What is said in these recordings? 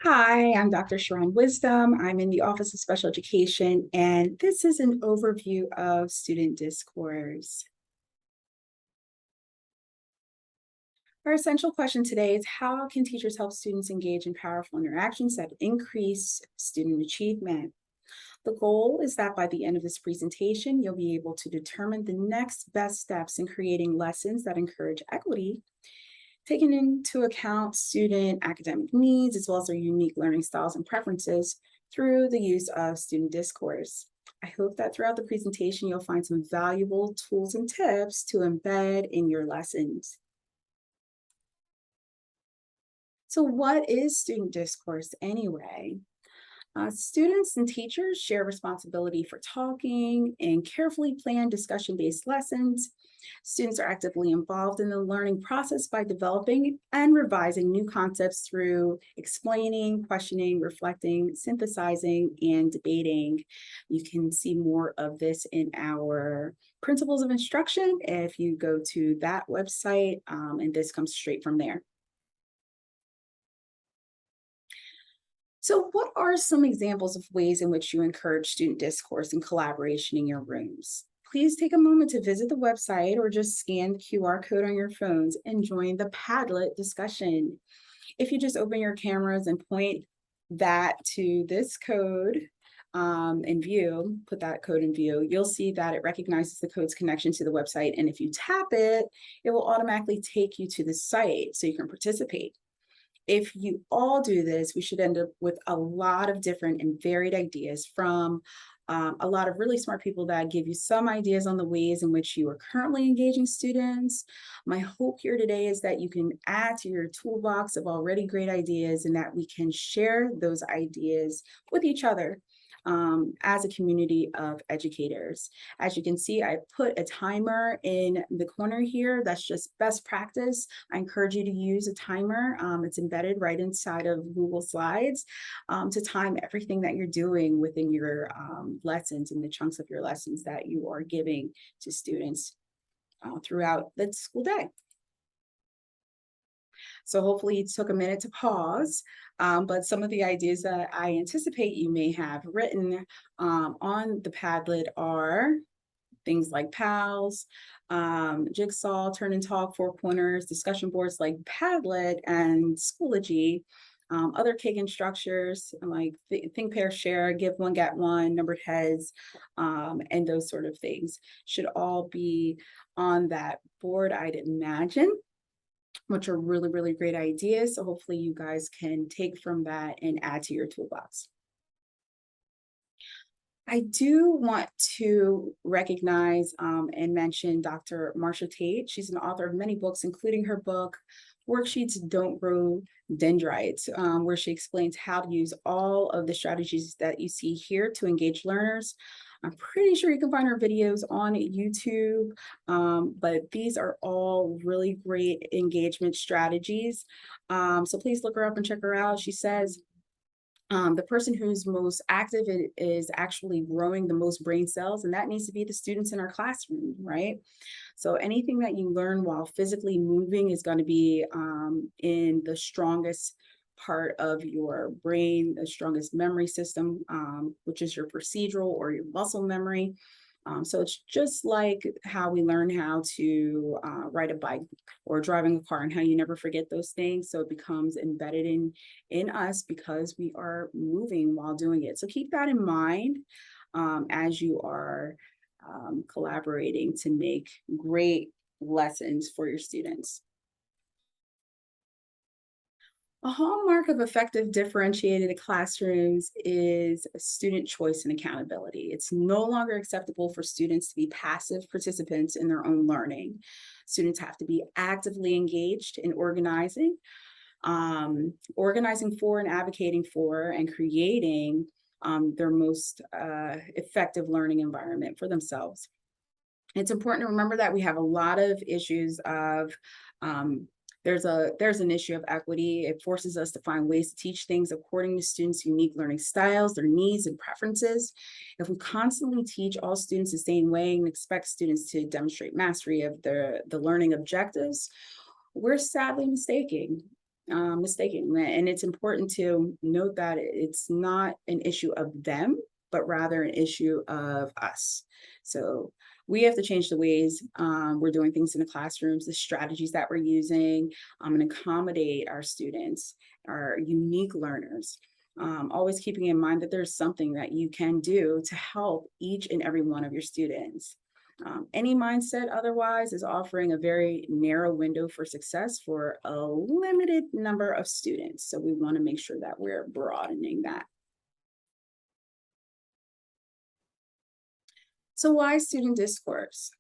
Hi, I'm Dr. Sharon Wisdom. I'm in the Office of Special Education, and this is an overview of student discourse. Our essential question today is how can teachers help students engage in powerful interactions that increase student achievement? The goal is that by the end of this presentation, you'll be able to determine the next best steps in creating lessons that encourage equity, taking into account student academic needs as well as their unique learning styles and preferences through the use of student discourse. I hope that throughout the presentation, you'll find some valuable tools and tips to embed in your lessons. So what is student discourse anyway? Students and teachers share responsibility for talking and carefully planned discussion-based lessons. Students are actively involved in the learning process by developing and revising new concepts through explaining, questioning, reflecting, synthesizing, and debating. You can see more of this in our principles of instruction if you go to that website, and this comes straight from there. So, what are some examples of ways in which you encourage student discourse and collaboration in your rooms? Please take a moment to visit the website or just scan the QR code on your phones and join the Padlet discussion. If you just open your cameras and point that to this code in view, put that code in view, you'll see that it recognizes the code's connection to the website. And if you tap it, it will automatically take you to the site so you can participate. If you all do this, we should end up with a lot of different and varied ideas from a lot of really smart people that give you some ideas on the ways in which you are currently engaging students. My hope here today is that you can add to your toolbox of already great ideas and that we can share those ideas with each other as a community of educators. As you can see, I put a timer in the corner here. That's just best practice. I encourage you to use a timer. It's embedded right inside of Google Slides to time everything that you're doing within your lessons and the chunks of your lessons that you are giving to students throughout the school day. So hopefully you took a minute to pause, but some of the ideas that I anticipate you may have written on the Padlet are things like PALs, Jigsaw, Turn and Talk, Four Corners, discussion boards like Padlet and Schoology, other Kagan structures like Think, Pair, Share, Give One, Get One, Numbered Heads, and those sort of things should all be on that board, I'd imagine, which are really, really great ideas. So hopefully you guys can take from that and add to your toolbox. I do want to recognize and mention Dr. Marsha Tate. She's an author of many books, including her book, Worksheets Don't Grow Dendrites, where she explains how to use all of the strategies that you see here to engage learners. I'm pretty sure you can find her videos on YouTube, but these are all really great engagement strategies. So please look her up and check her out. She says, the person who's most active is actually growing the most brain cells, and that needs to be the students in our classroom, right? So anything that you learn while physically moving is going to be in the strongest part of your brain, the strongest memory system, which is your procedural or your muscle memory. So it's just like how we learn how to ride a bike or driving a car and how you never forget those things. So it becomes embedded in us because we are moving while doing it. So keep that in mind as you are collaborating to make great lessons for your students. A hallmark of effective differentiated classrooms is student choice and accountability. It's no longer acceptable for students to be passive participants in their own learning. Students have to be actively engaged in organizing for and advocating for and creating their most effective learning environment for themselves. It's important to remember that we have a lot of issues of there's an issue of equity. It forces us to find ways to teach things according to students' unique learning styles, their needs and preferences. If we constantly teach all students the same way and expect students to demonstrate mastery of the learning objectives, we're sadly mistaken. mistaken. And it's important to note that it's not an issue of them, but rather an issue of us. So we have to change the ways we're doing things in the classrooms, the strategies that we're using, and accommodate our students, our unique learners. Always keeping in mind that there's something that you can do to help each and every one of your students. Any mindset otherwise is offering a very narrow window for success for a limited number of students. So we want to make sure that we're broadening that. So why student discourse?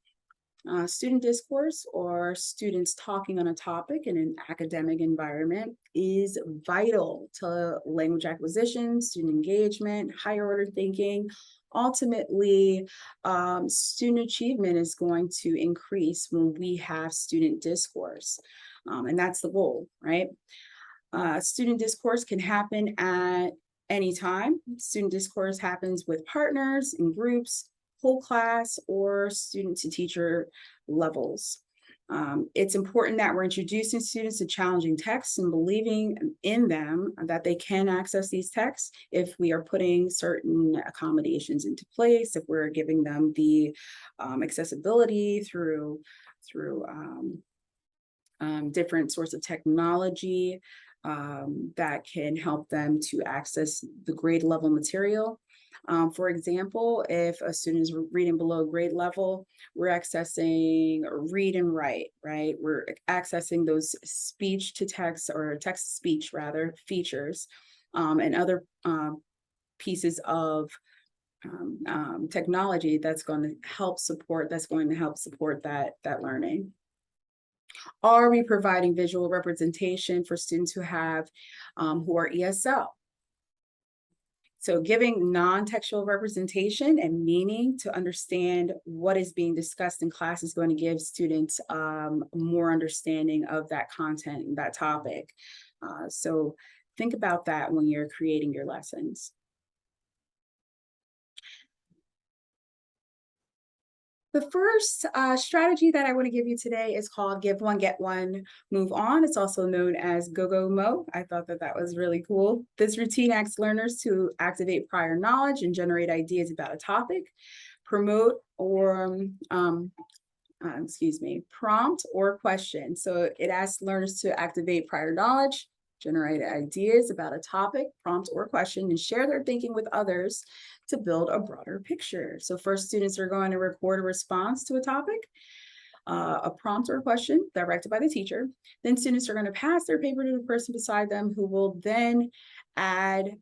Student discourse, or students talking on a topic in an academic environment, is vital to language acquisition, student engagement, higher order thinking. Ultimately, student achievement is going to increase when we have student discourse. And that's the goal, right? Student discourse can happen at any time. Student discourse happens with partners in groups, whole class, or student to teacher levels. It's important that we're introducing students to challenging texts and believing in them that they can access these texts if we are putting certain accommodations into place, if we're giving them the accessibility through different sorts of technology that can help them to access the grade level material. For example, if a student is reading below grade level, we're accessing read and write, right? We're accessing those speech to text, or text to speech rather, features, and other pieces of technology that's going to help support that learning. Are we providing visual representation for students who are ESL? So giving non-textual representation and meaning to understand what is being discussed in class is going to give students more understanding of that content and that topic. So think about that when you're creating your lessons. The first strategy that I want to give you today is called Give One, Get One, Move On. It's also known as Go-Go Mo. I thought that was really cool. This routine asks learners to activate prior knowledge and generate ideas about a topic, promote or prompt or question. So it asks learners to activate prior knowledge, generate ideas about a topic, prompt or question, and share their thinking with others to build a broader picture. So first, students are going to record a response to a topic, a prompt or question directed by the teacher. Then students are going to pass their paper to the person beside them, who will then add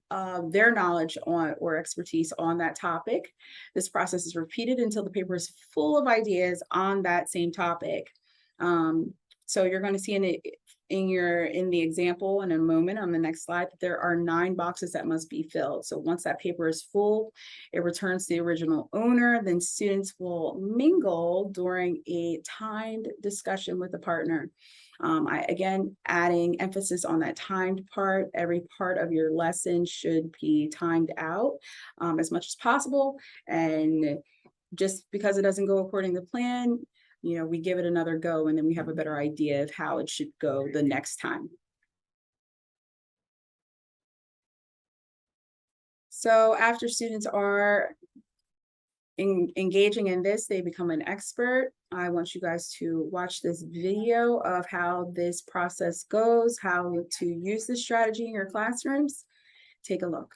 their knowledge on or expertise on that topic. This process is repeated until the paper is full of ideas on that same topic. So you're going to see in the example in a moment on the next slide that there are 9 boxes that must be filled. So once that paper is full, it returns to the original owner. Then students will mingle during a timed discussion with the partner. Again, adding emphasis on that timed part. Every part of your lesson should be timed out as much as possible. And just because it doesn't go according to plan, we give it another go, and then we have a better idea of how it should go the next time. So after students are engaging in this, they become an expert. I want you guys to watch this video of how this process goes, how to use this strategy in your classrooms. Take a look.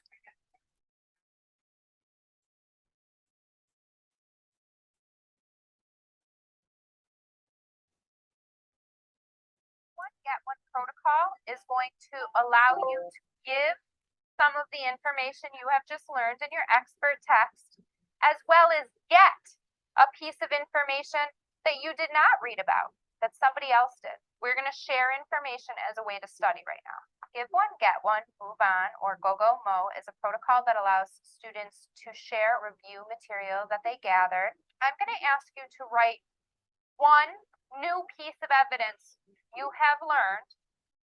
Get One protocol is going to allow you to give some of the information you have just learned in your expert text, as well as get a piece of information that you did not read about, that somebody else did. We're going to share information as a way to study right now. Give One, Get One, Move On, or Go-Go Mo is a protocol that allows students to share, review material that they gathered. I'm going to ask you to write one new piece of evidence you have learned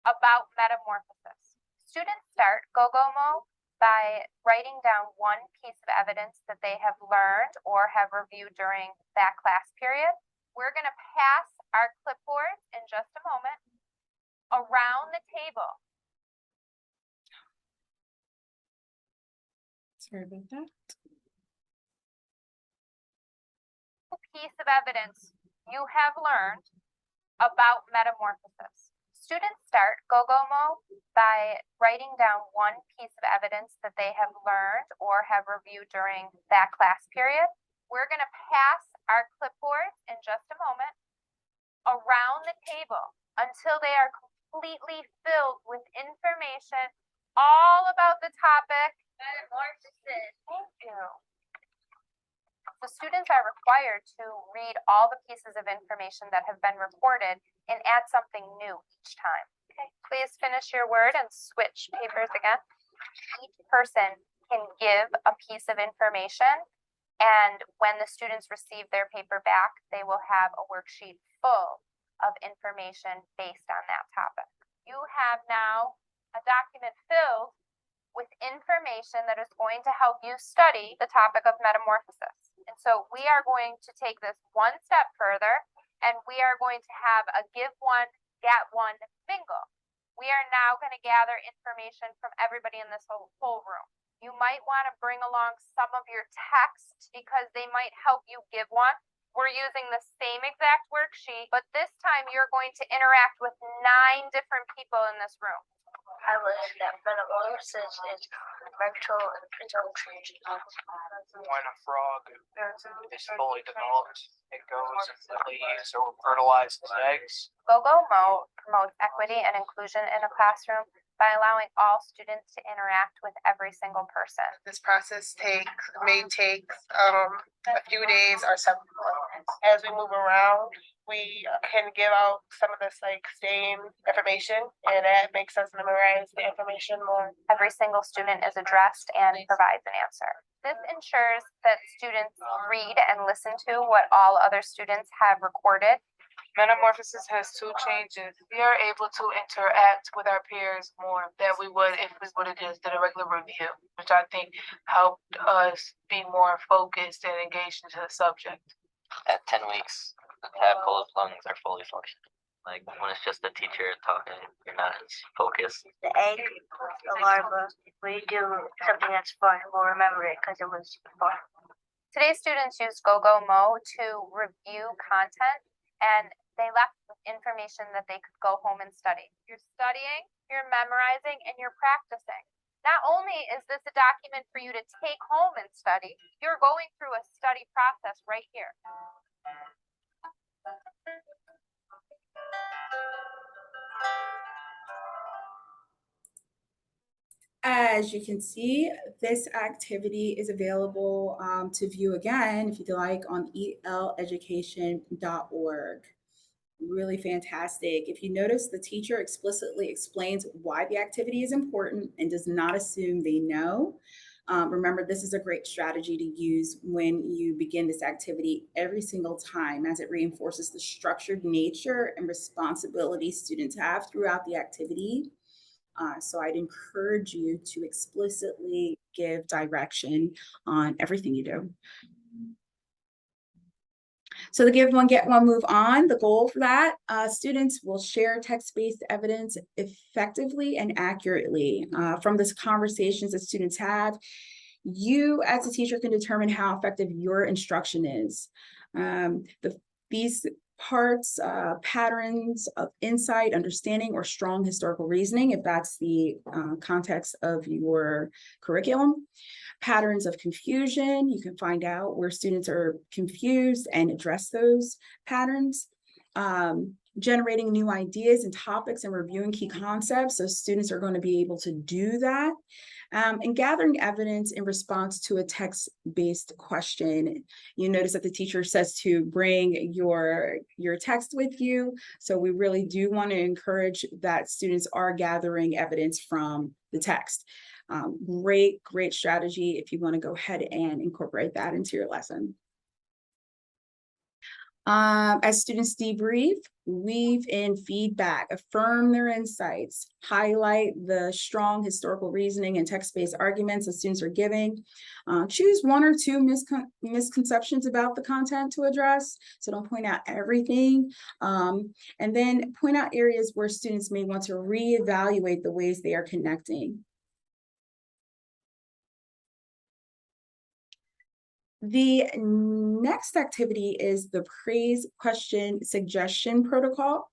about metamorphosis. Students start Go-Go-Mo by writing down one piece of evidence that they have learned or have reviewed during that class period. We're going to pass our clipboards in just a moment. around the table. Sorry about that. Piece of evidence you have learned about metamorphosis. Students start GoGoMo by writing down one piece of evidence that they have learned or have reviewed during that class period. We're going to pass our clipboards in just a moment around the table until they are completely filled with information all about the topic. Metamorphosis. Thank you. The students are required to read all the pieces of information that have been reported and add something new each time. Okay, please finish your word and switch papers again. Each person can give a piece of information, and when the students receive their paper back, they will have a worksheet full of information based on that topic. You have now a document filled with information that is going to help you study the topic of metamorphosis. And so we are going to take this one step further, and we are going to have a give one, get one bingo. We are now going to gather information from everybody in this whole room. You might want to bring along some of your text because they might help you give one. We're using the same exact worksheet, but this time you're going to interact with 9 different people in this room. I learned that metamorphosis is rectal and internal change. When a frog is fully developed, it goes and lays or fertilizes eggs. GoGoMo promotes equity and inclusion in a classroom by allowing all students to interact with every single person. This process may take a few days or several months. As we move around, we can give out some of this same information, and that makes us memorize the information more. Every single student is addressed and provides an answer. This ensures that students read and listen to what all other students have recorded. Metamorphosis has 2 changes. We are able to interact with our peers more than we would if we would have just did a regular review, which I think helped us be more focused and engaged into the subject. At 10 weeks, the tadpole's lungs are fully functioning. Like when it's just the teacher talking, you're not as focused. The egg, the larva, we do something that's fun, we'll remember it because it was fun. Today's students used GoGoMo to review content, and they left with information that they could go home and study. You're studying, you're memorizing, and you're practicing. Not only is this a document for you to take home and study, you're going through a study process right here. As you can see, this activity is available to view again, if you'd like, on eleducation.org. Really fantastic. If you notice, the teacher explicitly explains why the activity is important and does not assume they know. Remember, this is a great strategy to use when you begin this activity every single time, as it reinforces the structured nature and responsibility students have throughout the activity. So I'd encourage you to explicitly give direction on everything you do. So the give one, get one, move on. The goal for that, students will share text-based evidence effectively and accurately. From the conversations that students have, you as a teacher can determine how effective your instruction is. These parts, patterns of insight, understanding, or strong historical reasoning, if that's the context of your curriculum. Patterns of confusion, you can find out where students are confused and address those patterns. Generating new ideas and topics and reviewing key concepts, so students are going to be able to do that. And gathering evidence in response to a text-based question. You notice that the teacher says to bring your text with you. So we really do want to encourage that students are gathering evidence from the text. Great strategy if you want to go ahead and incorporate that into your lesson. As students debrief, weave in feedback, affirm their insights, highlight the strong historical reasoning and text-based arguments that students are giving. Choose one or two misconceptions about the content to address, so don't point out everything. And then point out areas where students may want to reevaluate the ways they are connecting. The next activity is the praise question suggestion protocol.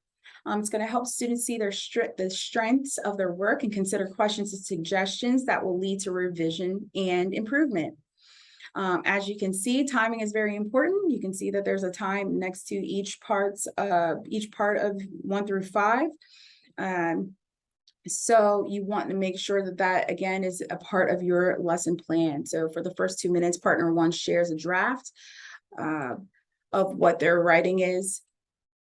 It's going to help students see the strengths of their work and consider questions and suggestions that will lead to revision and improvement. As you can see, timing is very important. You can see that there's a time next to each part of 1 through 5. So you want to make sure that that, again, is a part of your lesson plan. So for the first 2 minutes, partner 1 shares a draft of what their writing is,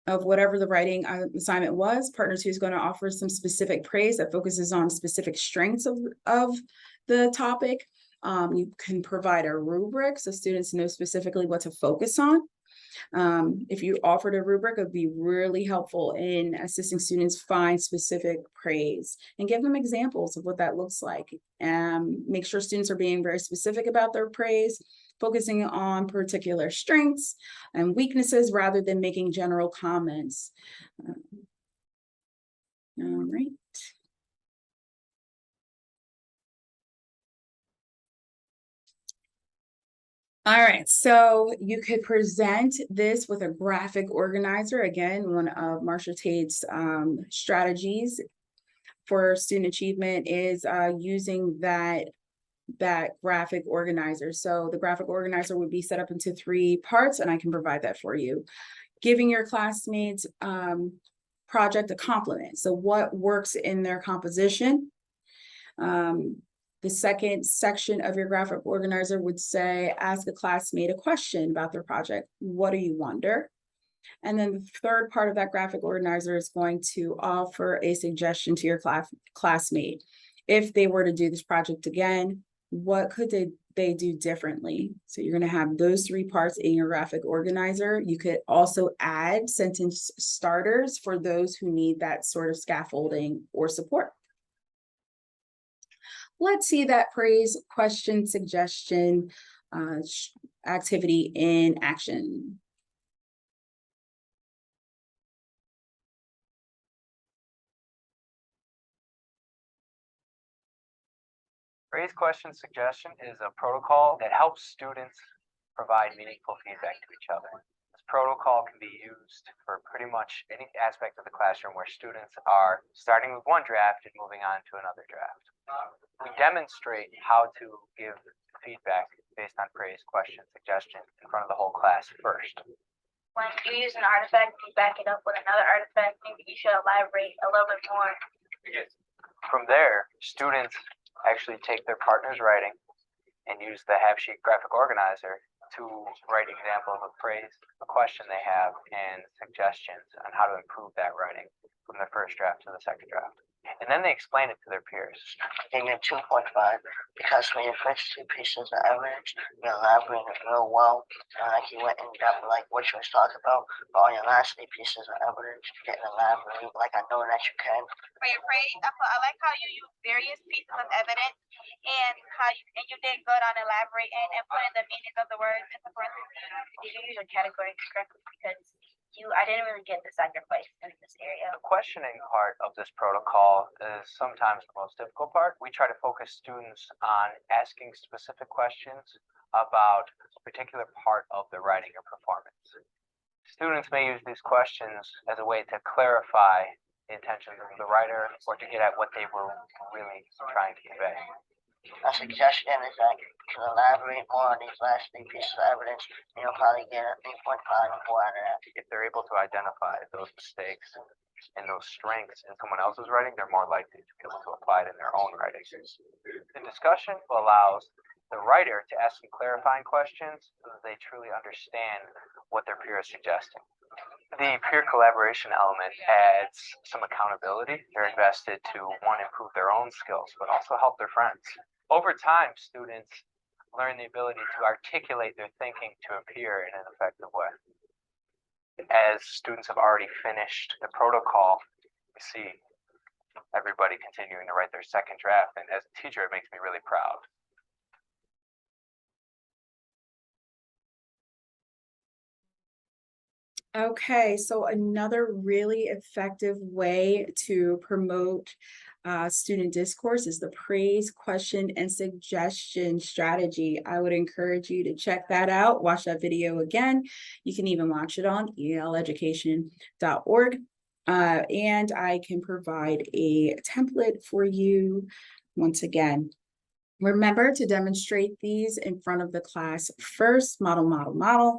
of whatever the writing assignment was. Partner 2 is going to offer some specific praise that focuses on specific strengths of the topic. You can provide a rubric so students know specifically what to focus on. If you offered a rubric, it would be really helpful in assisting students find specific praise and give them examples of what that looks like. Make sure students are being very specific about their praise, focusing on particular strengths and weaknesses rather than making general comments. All right. All right, so you could present this with a graphic organizer. Again, one of Marsha Tate's strategies for student achievement is using that graphic organizer. So the graphic organizer would be set up into 3 parts, and I can provide that for you. Giving your classmates project a compliment. So what works in their composition? The second section of your graphic organizer would say, ask a classmate a question about their project. What do you wonder? And then the third part of that graphic organizer is going to offer a suggestion to your classmate. If they were to do this project again, what could they do differently? So you're going to have those 3 parts in your graphic organizer. You could also add sentence starters for those who need that sort of scaffolding or support. Let's see that praise question suggestion activity in action. Praise question suggestion is a protocol that helps students provide meaningful feedback to each other. This protocol can be used for pretty much any aspect of the classroom where students are starting with one draft and moving on to another draft. We demonstrate how to give feedback based on praise question suggestion in front of the whole class first. When you use an artifact, you back it up with another artifact, maybe you should elaborate a little bit more. From there, students actually take their partner's writing and use the half sheet graphic organizer to write examples of praise, a question they have, and suggestions on how to improve that writing from the first draft to the second draft. And then they explain it to their peers. I gave it 2.5 because when your first 2 pieces of evidence, you elaborated real well. Like you went in depth, like what you was talking about. But on your last 3 pieces of evidence, you didn't elaborate like I know that you can. For your praise, I like how you use various pieces of evidence and how you did good on elaborating and putting the meanings of the words into parentheses. Did you use your categories correctly? Because I didn't really get the second place in this area. The questioning part of this protocol is sometimes the most difficult part. We try to focus students on asking specific questions about a particular part of the writing or performance. Students may use these questions as a way to clarify the intentions of the writer or to get at what they were really trying to convey. A suggestion is that you can elaborate more on these last 3 pieces of evidence, and you'll probably get a 3.5 or 4 out of that. If they're able to identify those mistakes and those strengths in someone else's writing, they're more likely to be able to apply it in their own writing. The discussion allows the writer to ask some clarifying questions so that they truly understand what their peer is suggesting. The peer collaboration element adds some accountability. They're invested to, one, improve their own skills, but also help their friends. Over time, students learn the ability to articulate their thinking to a peer in an effective way. as students have already finished the protocol, we see everybody continuing to write their second draft. And as a teacher, it makes me really proud. Okay, so another really effective way to promote student discourse is the praise, question, and suggestion strategy. I would encourage you to check that out, watch that video again. You can even watch it on eleducation.org. And I can provide a template for you once again. Remember to demonstrate these in front of the class first, model,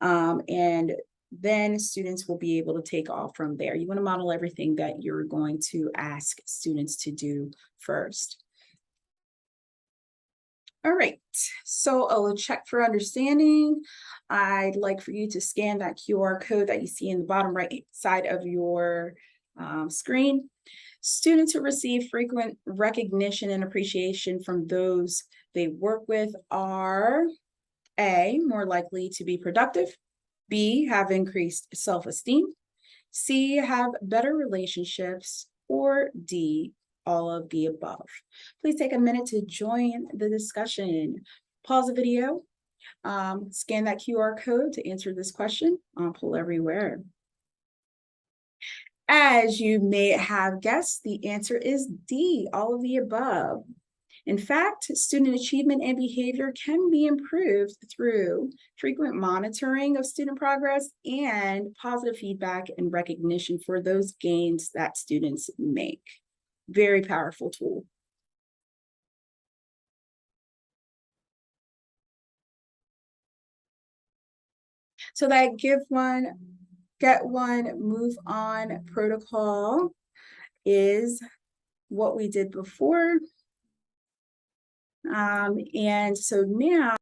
and then students will be able to take off from there. You want to model everything that you're going to ask students to do first. All right, so a check for understanding. I'd like for you to scan that QR code that you see in the bottom right side of your screen. Students who receive frequent recognition and appreciation from those they work with are A, more likely to be productive, B, have increased self-esteem, C, have better relationships, or D, all of the above. Please take a minute to join the discussion. Pause the video, scan that QR code to answer this question on Pull Everywhere. As you may have guessed, the answer is D, all of the above. In fact, student achievement and behavior can be improved through frequent monitoring of student progress and positive feedback and recognition for those gains that students make. Very powerful tool. So that give one, get one, move on protocol is what we did before. And so now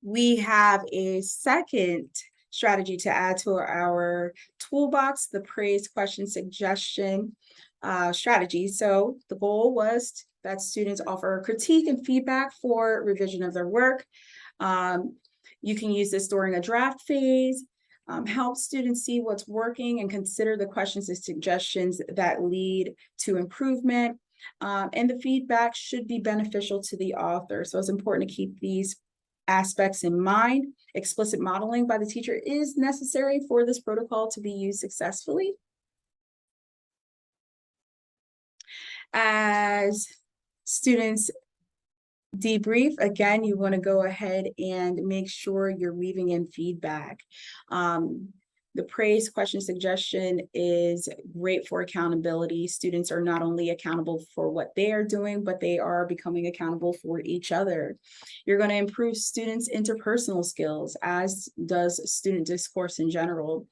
we have a second strategy to add to our toolbox, the praise, question, suggestion strategy. So the goal was that students offer critique and feedback for revision of their work. You can use this during a draft phase, help students see what's working and consider the questions and suggestions that lead to improvement. And the feedback should be beneficial to the author. So it's important to keep these aspects in mind. Explicit modeling by the teacher is necessary for this protocol to be used successfully. As students debrief, again, you want to go ahead and make sure you're weaving in feedback. The praise, question, suggestion is great for accountability. Students are not only accountable for what they are doing, but they are becoming accountable for each other. You're going to improve students' interpersonal skills, as does student discourse in general.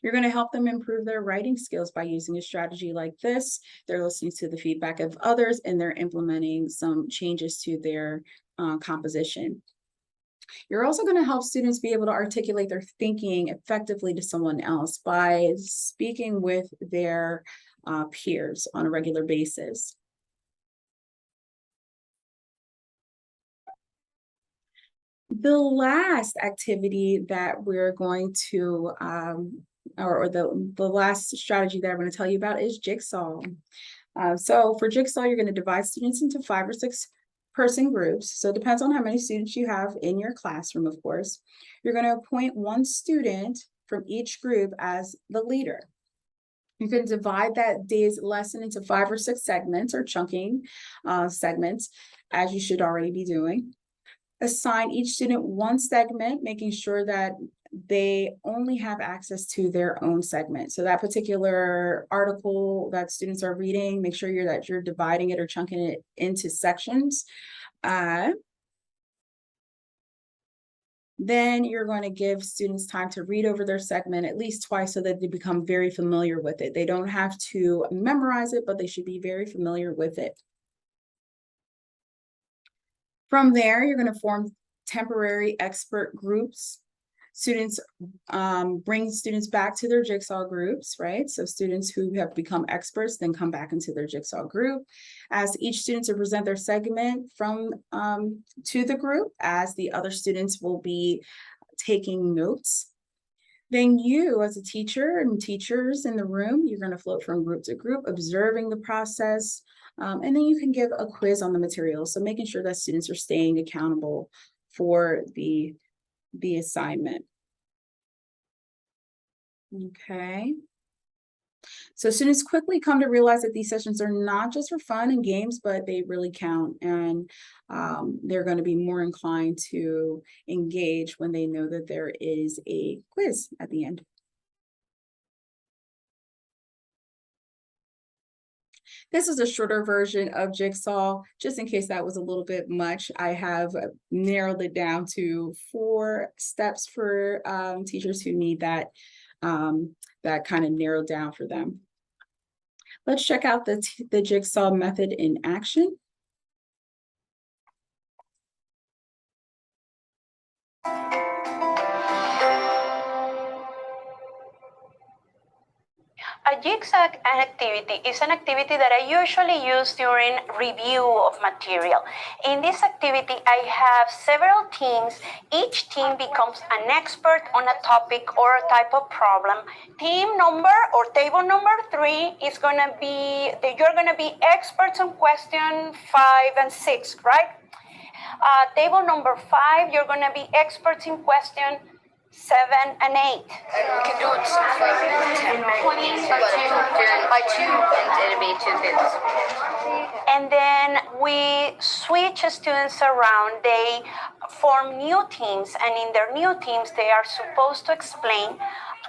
You're going to help them improve their writing skills by using a strategy like this. They're listening to the feedback of others and they're implementing some changes to their composition. You're also going to help students be able to articulate their thinking effectively to someone else by speaking with their peers on a regular basis. The last activity that we're going to, or the last strategy that I'm going to tell you about is Jigsaw. So for Jigsaw, you're going to divide students into 5 or 6 person groups. So it depends on how many students you have in your classroom, of course. You're going to appoint one student from each group as the leader. You can divide that day's lesson into 5 or 6 segments or chunking segments, as you should already be doing. Assign each student one segment, making sure that they only have access to their own segment. So that particular article that students are reading, make sure you're dividing it or chunking it into sections. Then you're going to give students time to read over their segment at least twice so that they become very familiar with it. They don't have to memorize it, but they should be very familiar with it. From there, you're going to form temporary expert groups. Students bring students back to their Jigsaw groups, right? So students who have become experts then come back into their Jigsaw group. Ask each student to present their segment from to the group, as the other students will be taking notes. Then you, as a teacher and teachers in the room, you're going to float from group to group, observing the process. And then you can give a quiz on the material. So making sure that students are staying accountable for the assignment. Okay. So students quickly come to realize that these sessions are not just for fun and games, but they really count. And they're going to be more inclined to engage when they know that there is a quiz at the end. This is a shorter version of Jigsaw, just in case that was a little bit much. I have narrowed it down to 4 steps for teachers who need that, that kind of narrowed down for them. Let's check out the Jigsaw method in action. A jigsaw activity is an activity that I usually use during review of material. In this activity, I have several teams. Each team becomes an expert on a topic or a type of problem. Team number or table number 3 is going to be, you're going to be experts on question 5 and 6, right? Table number 5, you're going to be experts in question 7 and 8. We can do it for 10 by 2, and it'll be 2 kids. And then we switch students around. They form new teams, and in their new teams, they are supposed to explain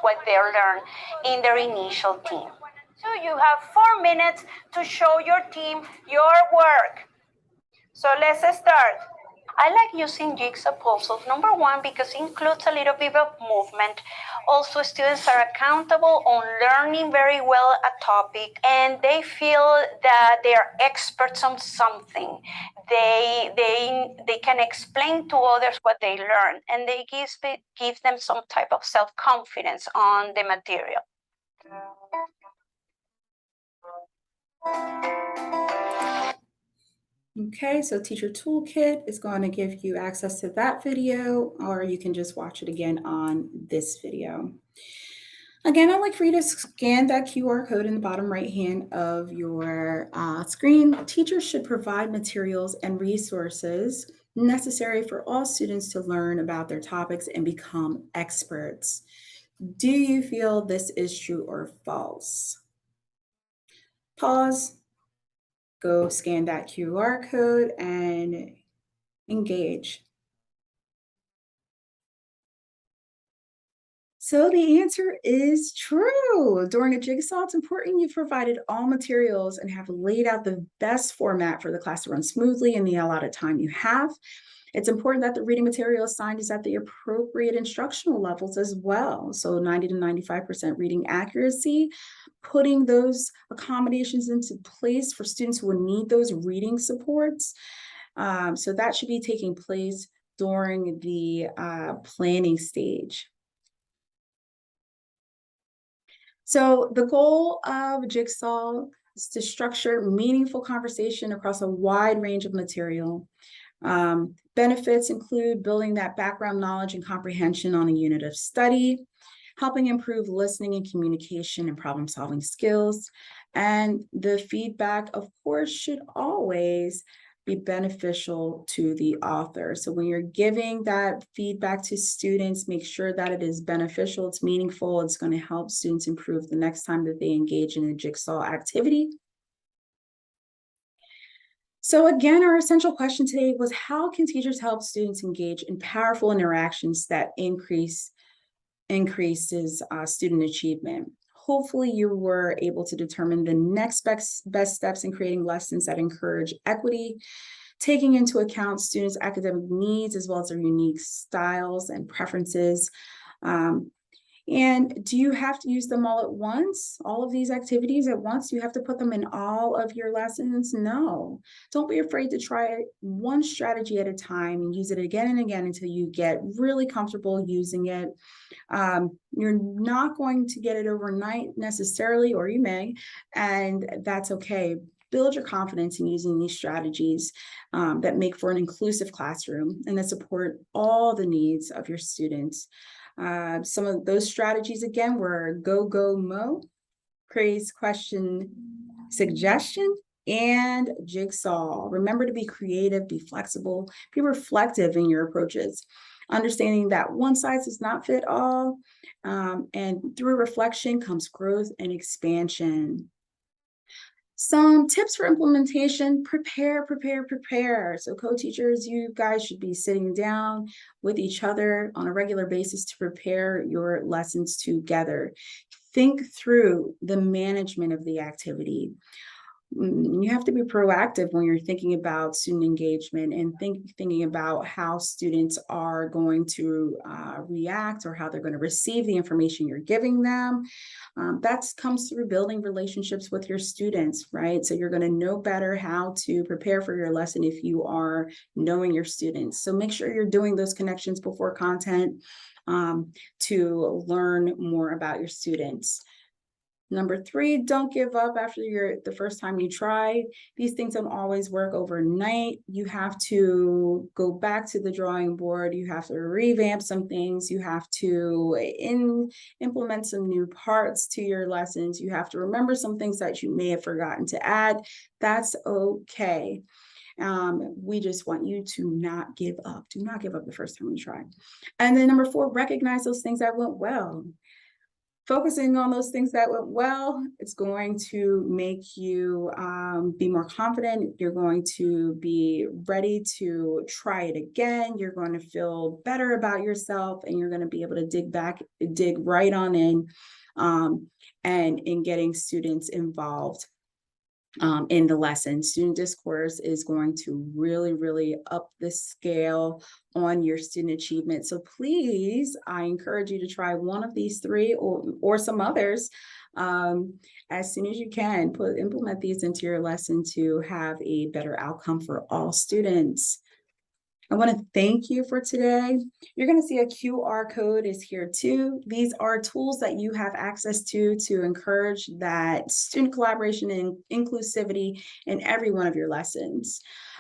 what they learned in their initial team. So you have 4 minutes to show your team your work. So let's start. I like using jigsaw puzzles, number 1, because it includes a little bit of movement. Also, students are accountable on learning very well a topic, and they feel that they are experts on something. They can explain to others what they learn, and they give them some type of self-confidence on the material. Okay, so Teacher Toolkit is going to give you access to that video, or you can just watch it again on this video. Again, I'd like for you to scan that QR code in the bottom right hand of your screen. Teachers should provide materials and resources necessary for all students to learn about their topics and become experts. Do you feel this is true or false? Pause. Go scan that QR code and engage. So the answer is true. During a jigsaw, it's important you've provided all materials and have laid out the best format for the class to run smoothly in the allotted time you have. It's important that the reading material assigned is at the appropriate instructional levels as well. So 90 to 95% reading accuracy, putting those accommodations into place for students who will need those reading supports. So that should be taking place during the planning stage. So the goal of Jigsaw is to structure meaningful conversation across a wide range of material. Benefits include building that background knowledge and comprehension on a unit of study, helping improve listening and communication and problem-solving skills. And the feedback, of course, should always be beneficial to the author. So when you're giving that feedback to students, make sure that it is beneficial, it's meaningful, it's going to help students improve the next time that they engage in a Jigsaw activity. So again, our essential question today was, how can teachers help students engage in powerful interactions that increases student achievement? Hopefully you were able to determine the next best steps in creating lessons that encourage equity, taking into account students' academic needs as well as their unique styles and preferences. And do you have to use them all at once? All of these activities at once? Do you have to put them in all of your lessons? No. Don't be afraid to try one strategy at a time and use it again and again until you get really comfortable using it. You're not going to get it overnight necessarily, or you may, and that's okay. Build your confidence in using these strategies that make for an inclusive classroom and that support all the needs of your students. Some of those strategies again were go, go, mo, praise, question, suggestion, and jigsaw. Remember to be creative, be flexible, be reflective in your approaches, understanding that one size does not fit all. And through reflection comes growth and expansion. Some tips for implementation: prepare, prepare, prepare. So co-teachers, you guys should be sitting down with each other on a regular basis to prepare your lessons together. Think through the management of the activity. You have to be proactive when you're thinking about student engagement and thinking about how students are going to react or how they're going to receive the information you're giving them. That comes through building relationships with your students, right? So you're going to know better how to prepare for your lesson if you are knowing your students. So make sure you're doing those connections before content to learn more about your students. Number 3, don't give up after the first time you try. These things don't always work overnight. You have to go back to the drawing board. You have to revamp some things. You have to implement some new parts to your lessons. You have to remember some things that you may have forgotten to add. That's okay. We just want you to not give up. Do not give up the first time you try. And then number 4, recognize those things that went well. Focusing on those things that went well, it's going to make you be more confident. You're going to be ready to try it again. You're going to feel better about yourself, and you're going to be able to dig right on in, and in getting students involved in the lesson. Student discourse is going to really, really up the scale on your student achievement. So please, I encourage you to try one of these 3 or some others as soon as you can. Implement these into your lesson to have a better outcome for all students. I want to thank you for today. You're going to see a QR code is here too. These are tools that you have access to encourage that student collaboration and inclusivity in every one of your lessons.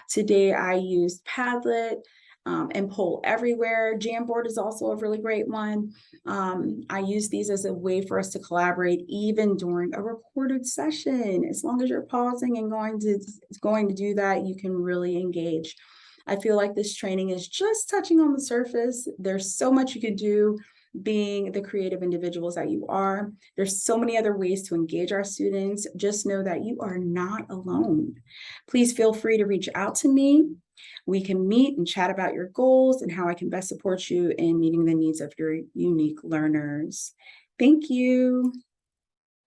Today I used Padlet and Poll Everywhere. Jamboard is also a really great one. I use these as a way for us to collaborate even during a recorded session. As long as you're pausing and going to do that, you can really engage. I feel like this training is just touching on the surface. There's so much you could do being the creative individuals that you are. There's so many other ways to engage our students. Just know that you are not alone. Please feel free to reach out to me. We can meet and chat about your goals and how I can best support you in meeting the needs of your unique learners. Thank you.